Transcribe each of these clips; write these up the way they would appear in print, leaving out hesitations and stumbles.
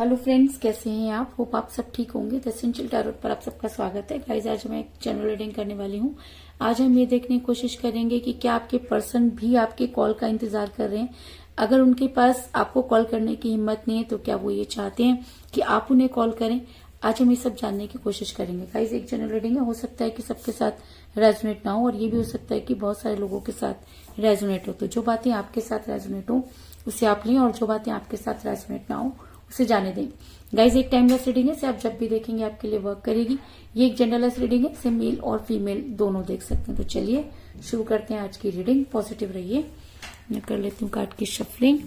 Hello friends, कैसे हैं आप? होप आप सब ठीक होंगे। द एसेंशियल टैरोट पर आप सबका स्वागत है। गाइस, आज मैं एक जनरल रीडिंग करने वाली हूँ। आज हम ये देखने की कोशिश करेंगे कि क्या आपके पर्सन भी आपके कॉल का इंतजार कर रहे हैं। अगर उनके पास आपको कॉल करने की हिम्मत नहीं है तो क्या वो ये चाहते हैं कि आप उन्हें कॉल करें। आज हम ये सब जानने की कोशिश करेंगे। गाइस, एक जनरल रीडिंग है, हो सकता है कि सबके साथ रेजोनेट ना हो और ये भी हो सकता है कि बहुत सारे लोगों के साथ रेजोनेट हो। तो जो बातें आपके साथ रेजोनेट हो उसे आप लें और जो बातें आपके साथ रेजोनेट ना हो उसे जाने दें। गाइज, एक टाइमलेस रीडिंग है, इसे आप जब भी देखेंगे आपके लिए वर्क करेगी। ये एक जेंडरलेस रीडिंग है, इसे मेल और फीमेल दोनों देख सकते हैं। तो चलिए शुरू करते हैं आज की रीडिंग। पॉजिटिव रहिए। मैं कर लेती हूँ कार्ड की शफलिंग।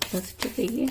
पॉजिटिव रहिए।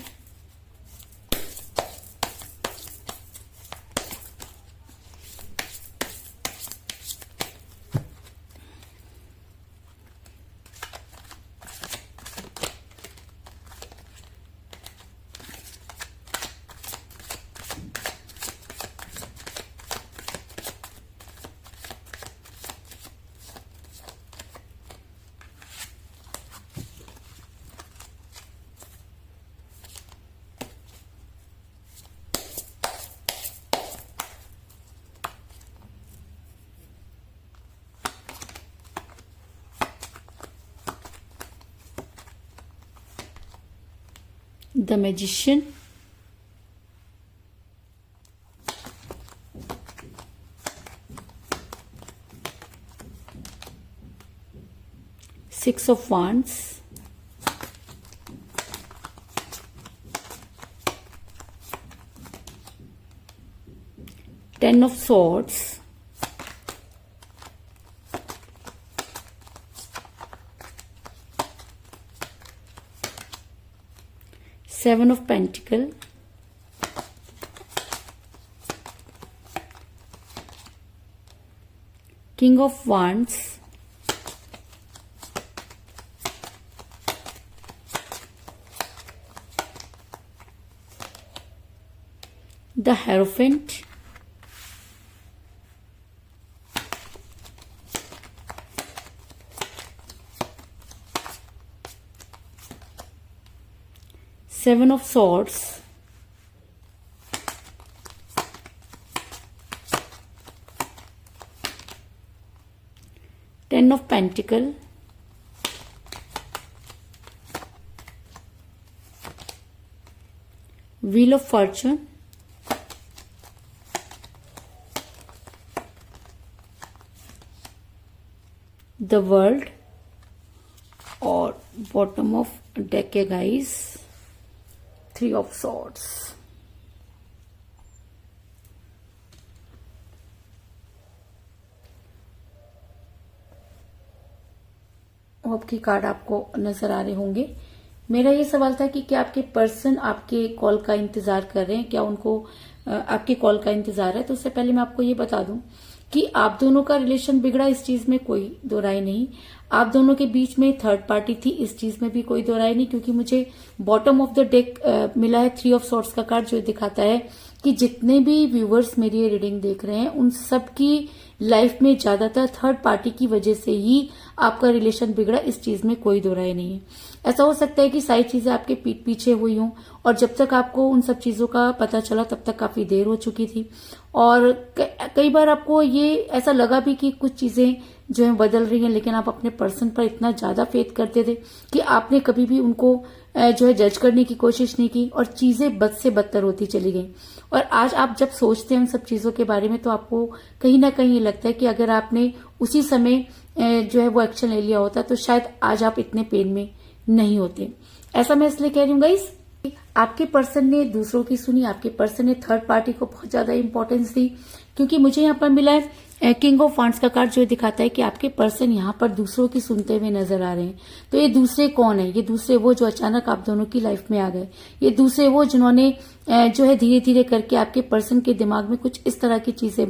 The Magician, Six of Wands, Ten of Swords, Seven of Pentacles, King of Wands, the Hierophant, Seven of Swords, Ten of Pentacles, Wheel of Fortune, the World और bottom of deck है guys, Three of Swords। आपकी card आपको नजर आ रहे होंगे। मेरा ये सवाल था कि क्या आपके पर्सन आपके कॉल का इंतजार कर रहे हैं, क्या उनको आपके कॉल का इंतजार है। तो उससे पहले मैं आपको ये बता दूं कि आप दोनों का रिलेशन बिगड़ा, इस चीज में कोई दो राय नहीं। आप दोनों के बीच में थर्ड पार्टी थी, इस चीज में भी कोई दो राय नहीं, क्योंकि मुझे बॉटम ऑफ द डेक मिला है थ्री ऑफ सॉर्ड्स का कार्ड, जो दिखाता है कि जितने भी व्यूवर्स मेरी ये रीडिंग देख रहे हैं उन सब की लाइफ में ज्यादातर थर्ड पार्टी की वजह से ही आपका रिलेशन बिगड़ा, इस चीज में कोई दो राय नहीं है। ऐसा हो सकता है कि सारी चीजें आपके पीठ पीछे हुई हों और जब तक आपको उन सब चीजों का पता चला तब तक काफी देर हो चुकी थी। और कई बार आपको ये ऐसा लगा भी कि कुछ चीजें जो है बदल रही हैं, लेकिन आप अपने पर्सन पर इतना ज्यादा फेथ करते थे कि आपने कभी भी उनको जो है जज करने की कोशिश नहीं की और चीजें बद से बदतर होती चली गई। और आज आप जब सोचते हैं उन सब चीजों के बारे में तो आपको कहीं ना कहीं ये लगता है कि अगर आपने उसी समय जो है वो एक्शन ले लिया होता तो शायद आज आप इतने पेन में नहीं होते। ऐसा मैं इसलिए कह रही हूँ गाइस, आपके पर्सन ने दूसरों की सुनी, आपके पर्सन ने थर्ड पार्टी को बहुत ज्यादा इंपॉर्टेंस दी, क्योंकि मुझे यहाँ पर मिला है किंग ऑफ वांड्स का कार्ड, जो दिखाता है कि आपके पर्सन यहाँ पर दूसरों की सुनते हुए नजर आ रहे हैं। तो ये दूसरे कौन है? ये दूसरे वो जो अचानक आप दोनों की लाइफ में आ गए। ये दूसरे वो जिन्होंने जो है धीरे धीरे करके आपके पर्सन के दिमाग में कुछ इस तरह की चीजें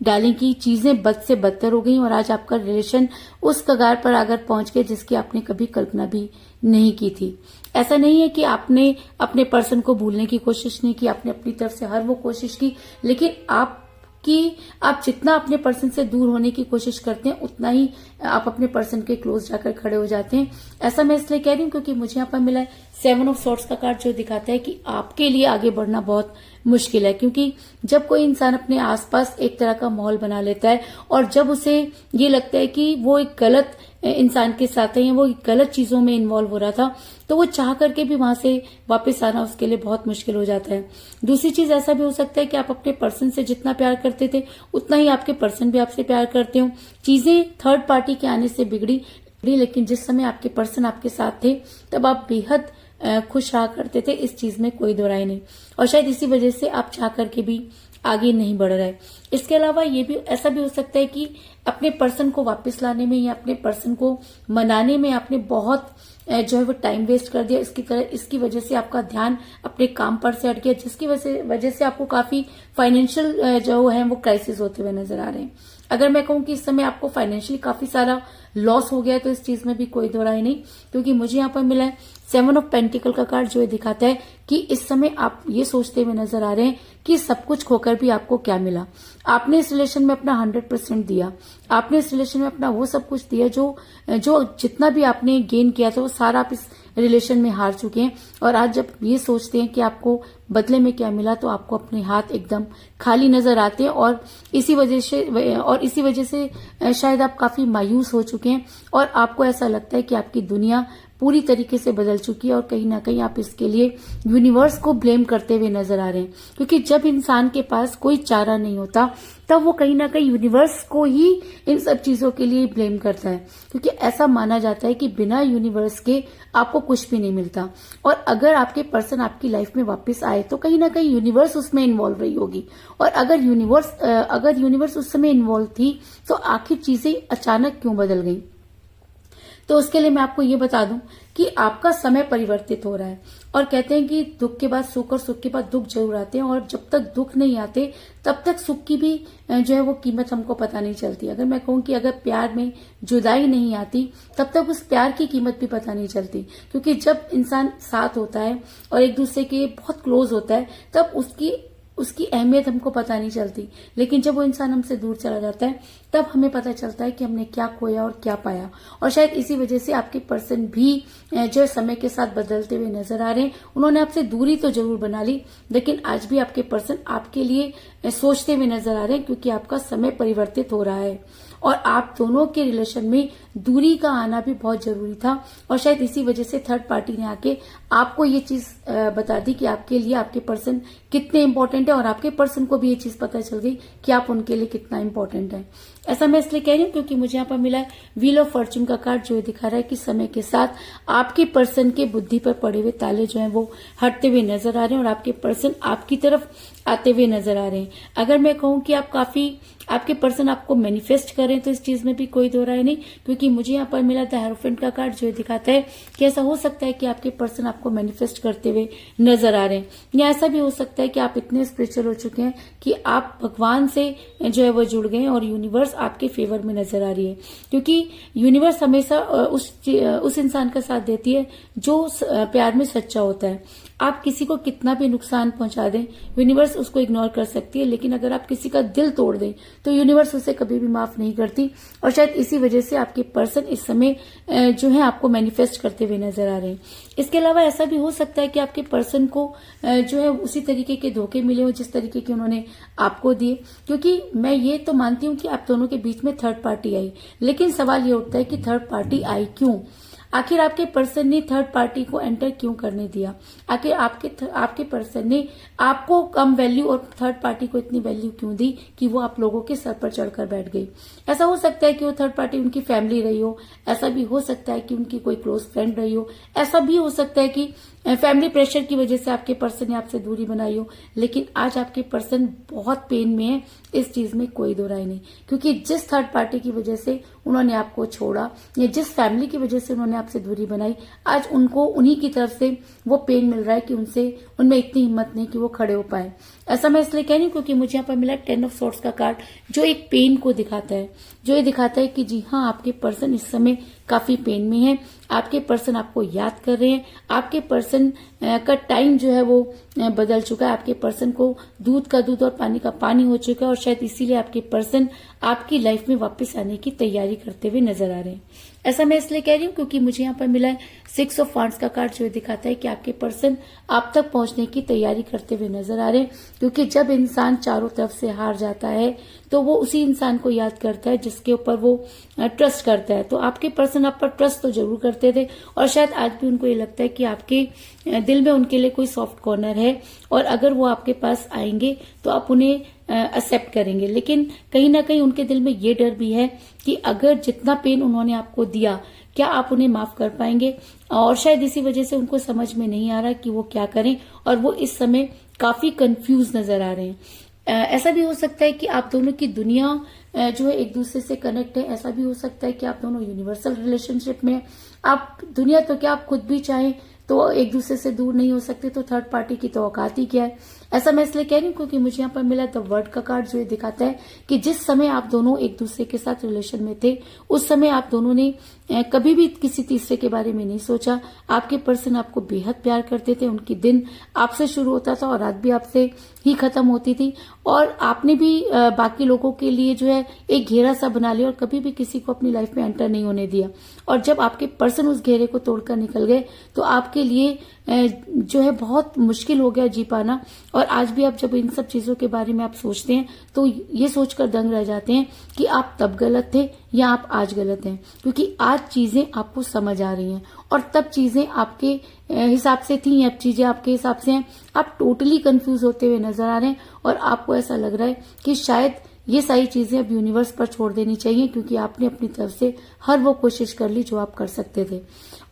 डालें कि चीजें बद से बदतर हो गई और आज आपका रिलेशन उस कगार पर आकर पहुंच गया जिसकी आपने कभी कल्पना भी नहीं की थी। ऐसा नहीं है कि आपने अपने पर्सन को भूलने की कोशिश नहीं की, आपने अपनी तरफ से हर वो कोशिश की, लेकिन आप कि आप जितना अपने पर्सन से दूर होने की कोशिश करते हैं उतना ही आप अपने पर्सन के क्लोज जाकर खड़े हो जाते हैं। ऐसा मैं इसलिए कह रही हूँ क्योंकि मुझे यहाँ पर मिला है 7 ऑफ सॉर्ड्स का कार्ड, जो दिखाता है कि आपके लिए आगे बढ़ना बहुत मुश्किल है। क्योंकि जब कोई इंसान अपने आसपास एक तरह का माहौल बना लेता है और जब उसे ये लगता है कि वो एक गलत इंसान के साथ है या वो गलत चीजों में इन्वॉल्व हो रहा था, तो वो चाह करके भी वहां से वापस आना उसके लिए बहुत मुश्किल हो जाता है। दूसरी चीज ऐसा भी हो सकता है कि आप अपने पर्सन से जितना प्यार करते थे उतना ही आपके पर्सन भी आपसे प्यार करते हो। चीजें थर्ड पार्टी के आने से बिगड़ी, लेकिन जिस समय आपके पर्सन आपके साथ थे तब आप बेहद खुश रहा करते थे, इस चीज में कोई दो राय नहीं। और शायद इसी वजह से आप चाह करके भी आगे नहीं बढ़ रहे। इसके अलावा ये भी ऐसा भी हो सकता है कि अपने पर्सन को वापस लाने में या अपने पर्सन को मनाने में आपने बहुत जो है वो टाइम वेस्ट कर दिया। इसकी वजह से आपका ध्यान अपने काम पर से हट गया, जिसकी वजह से आपको काफी फाइनेंशियल जो है वो क्राइसिस होते हुए नजर आ रहे हैं। अगर मैं कहूं कि इस समय आपको फाइनेंशियली काफी सारा लॉस हो गया तो इस चीज में भी कोई दो राय नहीं, क्योंकि मुझे यहाँ पर मिला है 7 ऑफ पेंटिकल का कार्ड, जो ये दिखाता है कि इस समय आप ये सोचते हुए नजर आ रहे हैं कि सब कुछ खोकर भी आपको क्या मिला। आपने इस रिलेशन में अपना 100% दिया, आपने इस रिलेशन में अपना वो सब कुछ दिया जो जितना भी आपने गेन किया था वो सारा आप इस रिलेशन में हार चुके हैं। और आज जब ये सोचते हैं कि आपको बदले में क्या मिला तो आपको अपने हाथ एकदम खाली नजर आते हैं और इसी वजह से शायद आप काफी मायूस हो चुके हैं और आपको ऐसा लगता है कि आपकी दुनिया पूरी तरीके से बदल चुकी है और कहीं ना कहीं आप इसके लिए यूनिवर्स को ब्लेम करते हुए नजर आ रहे हैं। क्योंकि जब इंसान के पास कोई चारा नहीं होता तब वो कहीं ना कहीं यूनिवर्स को ही इन सब चीजों के लिए ब्लेम करता है, क्योंकि ऐसा माना जाता है कि बिना यूनिवर्स के आपको कुछ भी नहीं मिलता। और अगर आपके पर्सन आपकी लाइफ में वापस आए तो कहीं ना कहीं यूनिवर्स उसमें इन्वॉल्व रही होगी, और अगर यूनिवर्स उस समय इन्वॉल्व थी तो आखिर चीजें अचानक क्यों बदल गई। तो उसके लिए मैं आपको ये बता दूं कि आपका समय परिवर्तित हो रहा है, और कहते हैं कि दुख के बाद सुख और सुख के बाद दुख जरूर आते हैं, और जब तक दुख नहीं आते तब तक सुख की भी जो है वो कीमत हमको पता नहीं चलती। अगर मैं कहूं कि अगर प्यार में जुदाई नहीं आती तब तक उस प्यार की कीमत भी पता नहीं चलती, क्योंकि जब इंसान साथ होता है और एक दूसरे के बहुत क्लोज होता है तब उसकी अहमियत हमको पता नहीं चलती। लेकिन जब वो इंसान हमसे दूर चला जाता है तब हमें पता चलता है कि हमने क्या खोया और क्या पाया। और शायद इसी वजह से आपके पर्सन भी जो समय के साथ बदलते हुए नजर आ रहे हैं। उन्होंने आपसे दूरी तो जरूर बना ली, लेकिन आज भी आपके पर्सन आपके लिए सोचते हुए नजर आ रहे हैं, क्योंकि आपका समय परिवर्तित हो रहा है और आप दोनों के रिलेशन में दूरी का आना भी बहुत जरूरी था। और शायद इसी वजह से थर्ड पार्टी ने आके आपको ये चीज बता दी कि आपके लिए आपके पर्सन कितने इंपॉर्टेंट है, और आपके पर्सन को भी ये चीज पता चल गई कि आप उनके लिए कितना इंपॉर्टेंट है। ऐसा मैं इसलिए कह रही हूँ क्योंकि मुझे यहाँ पर मिला है व्हील ऑफ फॉर्च्यून का कार्ड, जो दिखा रहा है कि समय के साथ आपके पर्सन के बुद्धि पर पड़े हुए ताले जो हैं वो हटते हुए नजर आ रहे हैं और आपके पर्सन आपकी तरफ आते हुए नजर आ रहे हैं। अगर मैं कहूँ कि आपके पर्सन आपको मैनिफेस्ट करें तो इस चीज में भी कोई दो राय नहीं, क्योंकि मुझे यहाँ पर मिला था हेरोफेंट का कार्ड, जो दिखाता है कि ऐसा हो सकता है कि आपके पर्सन आपको मैनिफेस्ट करते हुए नजर आ रहे हैं, या ऐसा भी हो सकता है कि आप इतने स्पिरिचुअल हो चुके हैं कि आप भगवान से जो है वो जुड़ गए हैं और यूनिवर्स आपके फेवर में नजर आ रही है। क्योंकि यूनिवर्स हमेशा उस इंसान का साथ देती है जो प्यार में सच्चा होता है। आप किसी को कितना भी नुकसान पहुंचा दें, यूनिवर्स उसको इग्नोर कर सकती है, लेकिन अगर आप किसी का दिल तोड़ दें तो यूनिवर्स उसे कभी भी माफ नहीं करती। और शायद इसी वजह से आपके पर्सन इस समय जो है आपको मैनिफेस्ट करते हुए नजर आ रहे हैं। इसके अलावा ऐसा भी हो सकता है कि आपके पर्सन को जो है उसी तरीके के धोखे मिले हो जिस तरीके के उन्होंने आपको दिए, क्योंकि मैं ये तो मानती हूँ कि आप दोनों के बीच में थर्ड पार्टी आई, लेकिन सवाल ये उठता है कि थर्ड पार्टी आई क्यों। आखिर आपके पर्सन ने थर्ड पार्टी को एंटर क्यों करने दिया। आखिर आपके पर्सन ने आपको कम वैल्यू और थर्ड पार्टी को इतनी वैल्यू क्यों दी कि वो आप लोगों के सर पर चढ़कर बैठ गई। ऐसा हो सकता है कि वो थर्ड पार्टी उनकी फैमिली रही हो, ऐसा भी हो सकता है कि उनकी कोई क्लोज फ्रेंड रही हो, ऐसा भी हो सकता है कि फैमिली प्रेशर की वजह से आपके पर्सन ने आपसे दूरी बनाई हो। लेकिन आज आपके पर्सन बहुत पेन में है, इस चीज में कोई दो राय नहीं, क्योंकि जिस थर्ड पार्टी की वजह से उन्होंने आपको छोड़ा या जिस फैमिली की वजह से उन्होंने आपसे दूरी बनाई, आज उनको उन्हीं की तरफ से वो पेन मिल रहा है कि उनमें इतनी हिम्मत नहीं कि वो खड़े हो पाए। ऐसा मैं इसलिए कह रही हूँ क्योंकि मुझे यहाँ पर मिला 10 ऑफ सॉर्ड्स का कार्ड, जो एक पेन को दिखाता है, जो ये दिखाता है कि जी हाँ, आपके पर्सन इस समय काफी पेन में है, आपके पर्सन आपको याद कर रहे हैं, आपके पर्सन का टाइम जो है वो बदल चुका है। आपके पर्सन को दूध का दूध और पानी का पानी हो चुका है और शायद इसीलिए आपके पर्सन आपकी लाइफ में वापस आने की तैयारी करते हुए नजर आ रहे हैं। ऐसा मैं इसलिए कह रही हूँ क्योंकि मुझे यहाँ पर मिला है 6 ऑफ वांड्स का कार्ड, जो दिखाता है कि आपके पर्सन आप तक पहुंचने की तैयारी करते हुए नजर आ रहे हैं। क्योंकि जब इंसान चारों तरफ से हार जाता है तो वो उसी इंसान को याद करता है जिसके ऊपर वो ट्रस्ट करता है। तो आपके पर्सन आप पर ट्रस्ट तो जरूर करते थे और शायद आज भी उनको ये लगता है कि आपके दिल में उनके लिए कोई सॉफ्ट कॉर्नर है और अगर वो आपके पास आएंगे तो आप उन्हें एक्सेप्ट करेंगे। लेकिन कहीं ना कहीं उनके दिल में ये डर भी है कि अगर जितना पेन उन्होंने आपको दिया, क्या आप उन्हें माफ कर पाएंगे? और शायद इसी वजह से उनको समझ में नहीं आ रहा कि वो क्या करें और वो इस समय काफी कंफ्यूज नजर आ रहे हैं। ऐसा भी हो सकता है कि आप दोनों की दुनिया जो है एक दूसरे से कनेक्ट है। ऐसा भी हो सकता है कि आप दोनों यूनिवर्सल रिलेशनशिप में, आप दुनिया तो क्या आप खुद भी चाहें तो एक दूसरे से दूर नहीं हो सकते, तो थर्ड पार्टी की तो औकात ही क्या है। ऐसा मैं इसलिए कह रही हूँ क्योंकि मुझे यहाँ पर मिला द वर्ड का कार्ड, जो ये दिखाता है कि जिस समय आप दोनों एक दूसरे के साथ रिलेशन में थे उस समय आप दोनों ने कभी भी किसी तीसरे के बारे में नहीं सोचा। आपके पर्सन आपको बेहद प्यार करते थे, उनकी दिन आपसे शुरू होता था और रात भी आपसे ही खत्म होती थी और आपने भी बाकी लोगों के लिए जो है एक घेरा सा बना लिया और कभी भी किसी को अपनी लाइफ में एंटर नहीं होने दिया। और जब आपके पर्सन उस घेरे को तोड़कर निकल गए तो आपके लिए जो है बहुत मुश्किल हो गया जी पाना। और आज भी आप जब इन सब चीजों के बारे में आप सोचते हैं तो ये सोचकर दंग रह जाते हैं कि आप तब गलत थे या आप आज गलत हैं, क्योंकि आज चीजें आपको समझ आ रही हैं और तब चीजें आपके हिसाब से थी, अब चीजें आपके हिसाब से हैं। आप टोटली कंफ्यूज होते हुए नजर आ रहे हैं और आपको ऐसा लग रहा है कि शायद ये सारी चीजें अब यूनिवर्स पर छोड़ देनी चाहिए, क्योंकि आपने अपनी तरफ से हर वो कोशिश कर ली जो आप कर सकते थे।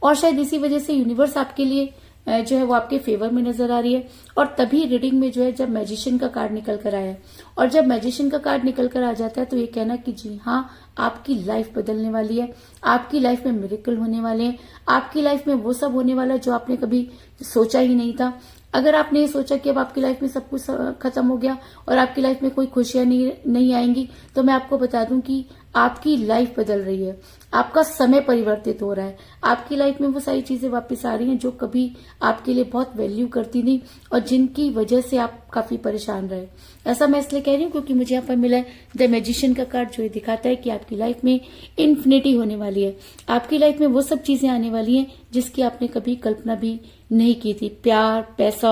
और शायद इसी वजह से यूनिवर्स आपके लिए जो है वो आपके फेवर में नजर आ रही है। और तभी रीडिंग में जो है जब मैजिशियन का कार्ड निकल कर आया है और जब मैजिशियन का कार्ड निकल कर आ जाता है तो ये कहना कि जी हाँ, आपकी लाइफ बदलने वाली है, आपकी लाइफ में मिरेकल होने वाले हैं, आपकी लाइफ में वो सब होने वाला है जो आपने कभी सोचा ही नहीं था। अगर आपने ये सोचा कि अब आपकी लाइफ में सब कुछ खत्म हो गया और आपकी लाइफ में कोई खुशियां नहीं आएंगी, तो मैं आपको बता दूं कि आपकी लाइफ बदल रही है, आपका समय परिवर्तित हो रहा है, आपकी लाइफ में वो सारी चीजें वापस आ रही हैं जो कभी आपके लिए बहुत वैल्यू करती थी और जिनकी वजह से आप काफी परेशान रहे। ऐसा मैं इसलिए कह रही हूँ क्योंकि मुझे यहाँ पर मिला है द मैजिशियन का कार्ड, जो ये दिखाता है कि आपकी लाइफ में इन्फिनिटी होने वाली है। आपकी लाइफ में वो सब चीजें आने वाली हैं जिसकी आपने कभी कल्पना भी नहीं की थी। प्यार, पैसा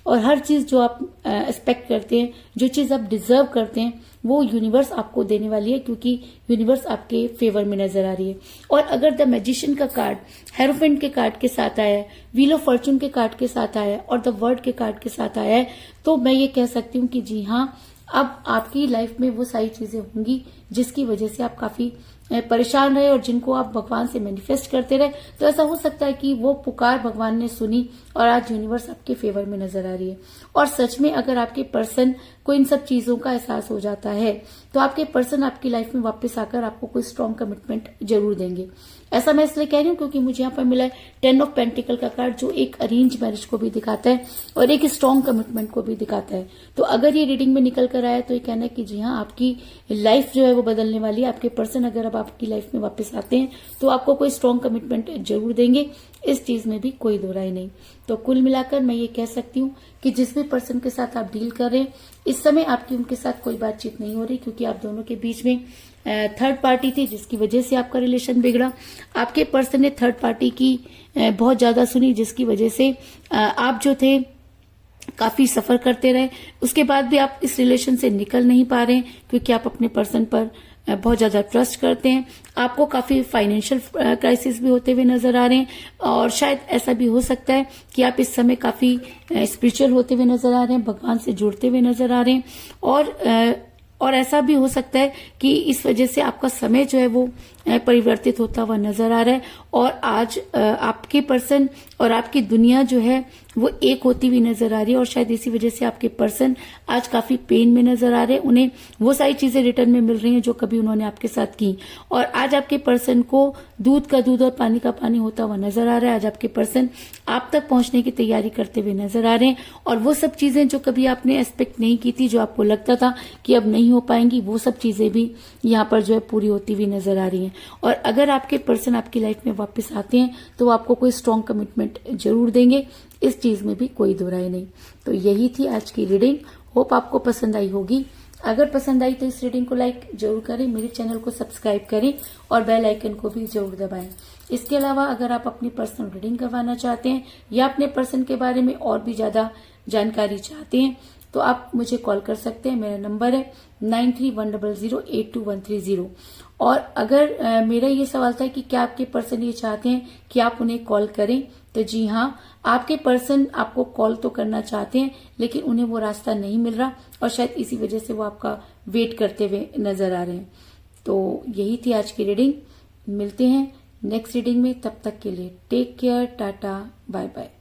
और हर चीज जो आप एक्सपेक्ट करते हैं, जो चीज आप डिजर्व करते हैं, वो यूनिवर्स आपको देने वाली है, क्योंकि यूनिवर्स आपके फेवर में नजर आ रही है। और अगर द मैजिशियन का कार्ड हेरोफेंट के कार्ड के साथ आया है, व्हील ऑफ फॉर्चून के कार्ड के साथ आया है और द वर्ड के कार्ड के साथ आया है, तो मैं ये कह सकती हूँ कि जी हाँ, अब आपकी लाइफ में वो सारी चीजें होंगी जिसकी वजह से आप काफी परेशान रहे और जिनको आप भगवान से मैनिफेस्ट करते रहे। तो ऐसा हो सकता है कि वो पुकार भगवान ने सुनी और आज यूनिवर्स आपके फेवर में नजर आ रही है। और सच में अगर आपके पर्सन को इन सब चीजों का एहसास हो जाता है तो आपके पर्सन आपकी लाइफ में वापस आकर आपको कोई स्ट्रॉन्ग कमिटमेंट जरूर देंगे। ऐसा मैं इसलिए कह रही हूँ क्योंकि मुझे यहाँ पर मिला है 10 ऑफ पेंटिकल का कार्ड, जो एक अरेंज मैरिज को भी दिखाता है और एक स्ट्रॉन्ग कमिटमेंट को भी दिखाता है। तो अगर ये रीडिंग में निकल कर आया तो ये कहना है कि जी हाँ, आपकी लाइफ जो है वो बदलने वाली है। आपके पर्सन अगर अब आपकी लाइफ में वापस आते हैं तो आपको कोई स्ट्रॉन्ग कमिटमेंट जरूर देंगे, इस चीज में भी कोई दो राय नहीं। तो कुल मिलाकर मैं ये कह सकती हूँ कि जिस भी पर्सन के साथ आप डील कर रहे हैं इस समय आपकी उनके साथ कोई बातचीत नहीं हो रही, क्योंकि आप दोनों के बीच में थर्ड पार्टी थी जिसकी वजह से आपका रिलेशन बिगड़ा। आपके पर्सन ने थर्ड पार्टी की बहुत ज्यादा सुनी, जिसकी वजह से आप जो थे काफी सफर करते रहे। उसके बाद भी आप इस रिलेशन से निकल नहीं पा रहे हैं क्योंकि आप अपने पर्सन पर बहुत ज्यादा ट्रस्ट करते हैं। आपको काफी फाइनेंशियल क्राइसिस भी होते हुए नजर आ रहे हैं और शायद ऐसा भी हो सकता है कि आप इस समय काफी स्पिरिचुअल होते हुए नजर आ रहे हैं, भगवान से जुड़ते हुए नजर आ रहे हैं। और ऐसा भी हो सकता है कि इस वजह से आपका समय जो है वो परिवर्तित होता हुआ नजर आ रहा है और आज आपके पर्सन और आपकी दुनिया जो है वो एक होती हुई नजर आ रही है। और शायद इसी वजह से आपके पर्सन आज काफी पेन में नजर आ रहे हैं, उन्हें वो सारी चीजें रिटर्न में मिल रही हैं जो कभी उन्होंने आपके साथ की। और आज आपके पर्सन को दूध का दूध और पानी का पानी होता हुआ नजर आ रहा है। आज आपके पर्सन आप तक पहुंचने की तैयारी करते हुए नजर आ रहे हैं और वो सब चीजें जो कभी आपने एक्सपेक्ट नहीं की थी, जो आपको लगता था कि अब नहीं हो पाएंगी, वो सब चीजें भी यहाँ पर जो है पूरी होती हुई नजर आ रही हैं। और अगर आपके पर्सन आपकी लाइफ में वापस आते हैं तो आपको कोई स्ट्रॉन्ग कमिटमेंट कमेंट जरूर देंगे, इस चीज में भी कोई दो राय नहीं। तो यही थी आज की रीडिंग, होप आपको पसंद आई होगी। अगर पसंद आई तो इस रीडिंग को लाइक जरूर करें, मेरे चैनल को सब्सक्राइब करें और बेल आइकन को भी जरूर दबाएं। इसके अलावा अगर आप अपनी पर्सनल रीडिंग करवाना चाहते हैं या अपने पर्सन के बारे में और भी ज्यादा जानकारी चाहते हैं तो आप मुझे कॉल कर सकते हैं। मेरा नंबर है 9310082130। और अगर मेरा ये सवाल था कि क्या आपके पर्सन ये चाहते हैं कि आप उन्हें कॉल करें, तो जी हाँ, आपके पर्सन आपको कॉल तो करना चाहते हैं लेकिन उन्हें वो रास्ता नहीं मिल रहा और शायद इसी वजह से वो आपका वेट करते हुए नजर आ रहे हैं। तो यही थी आज की रीडिंग, मिलते हैं नेक्स्ट रीडिंग में, तब तक के लिए take care, tata, bye bye.